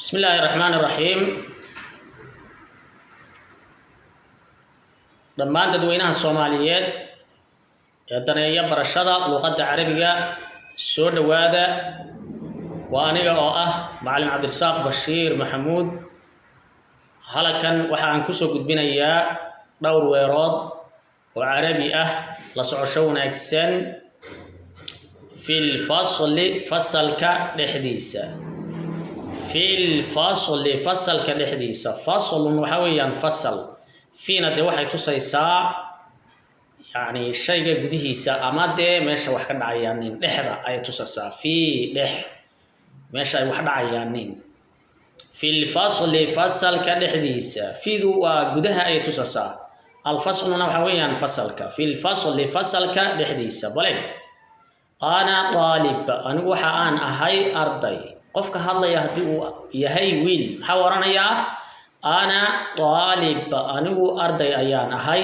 بسم الله الرحمن الرحيم dhammaan dadweynaha Soomaaliyeed ee daneeya barashada luqadda Carabiga soo dhawaada waa aniga oo ah Macallin Cabdirasaaq Bashiir Maxamuud halkan waxa aan ku soo gudbinayaa dhowr weerood oo Carabi ah la socosho wanaagsan fil fasalka dhexdiisa fasalka dhexdiisa faslun waxa weeyaan fasal fiina de waxay tusaysaa yani shayga gudihiisa ama de meesha wax ka dhacayaan dhexda ay tusaysaa fi dhex meesha ay wax dhacayaan fil fasalka dhexdiisa fiidu waa gudaha ay tusaysaa al fasluna waxa weeyaan fasalka fil fasalka dhexdiisa bale ana talib anigu waxa aan ahay arday qofka hadlaya hadii uu yahay wiil waxa waranayaa ana talib anigu arday ayaan ahay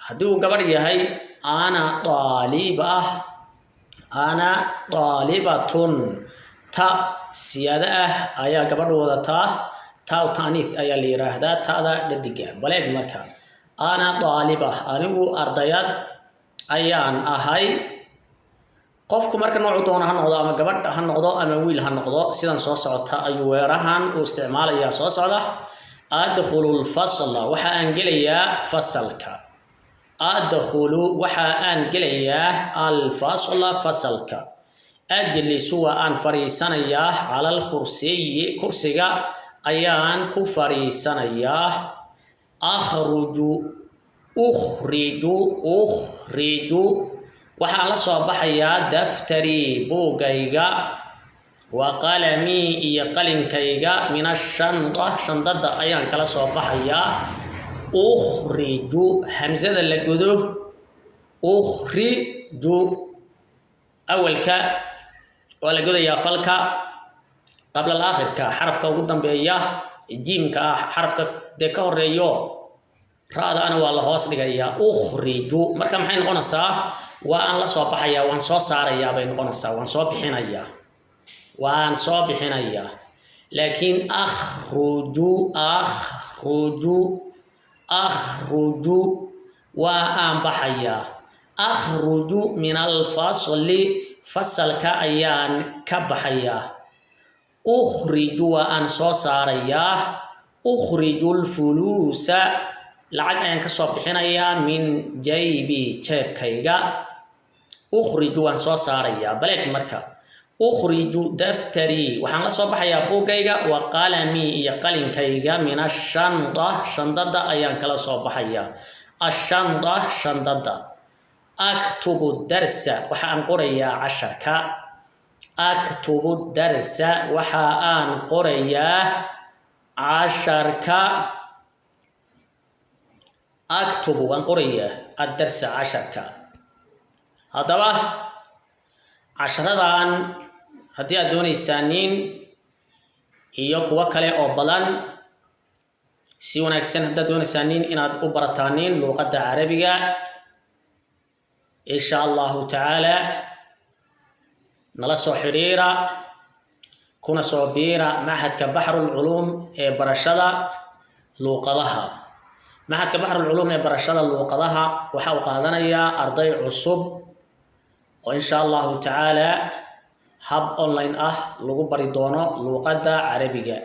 hadii uu gabar yahay ana talibah ana talibatun ta siyada ah ayaa gabadhu wadataa ta taaniis ayaa la yiraahdaa taada dhadiga baleeg marka ana talibah anigu ardayad ayaan ahay qofku marka noocu doona ha noqdo ama gabadh ha noqdo ama wiil ha noqdo sidan soo socota ayuu weerahan u isticmaalaya soo socda adkhulul fasla waxa aan gelayaa fasalka adkhulu waxa aan gelayaa al fasla fasalka ajlisu wa aan fariisanayaa ala al kursiga ayaan ku fariisanayaa ukhriju waxaan la soo baxayaa daftari buugayga wa qalami iyo qalinkayga min shandada ayaan kala soo baxayaa ukhriju hamzada la godo ukhriju awalka waa la godayaa falka qabla aakhirka xarafka ugu dambeeya jiimka xarafka de ka horeeyo raada ana waa la hoos dhigayaa ukhriju marka maxay noqonaysaa waa aan la soo baxayaa waan soo saarayaa bay noqonaysaa waan soo bixinayaa laakiin akhruju waa aan baxayaa akhruju min al fasalka ayaan ka baxayaa ukhriju waa aan soo saarayaa ukhrijul fuluusa lacag ayaan ka soo bixinayaa min jaybi jeebkayga ukhriju waan soo saarayaa baleeg marka ukhriju daftari waxaan la soo baxayaa buugayga wa qalami iyo qalinkayga min shandada ayaan kala soo baxayaa shandada aktubu darsa waxa aan qorayaa casharka aktubu darsa waxa aan qorayaa casharka aktubu waan qorayaa ad-darsa casharka haddaba casharadan haddii aad doonaysaanin iyo kuwa kale oo badan si wanaagsan haddaad doonaysaanin inaad u barataanin luqadda carabiga insha allahu tacaala nala soo xiriira kuna soo biira machadka baxrul culuum ee barashada luqadaha machadka baxrul culuum ee barashada luqadaha waxa uu qaadanayaa arday cusub oo insha allahu tacaala hab online ah lagu bari doono luqadda carabiga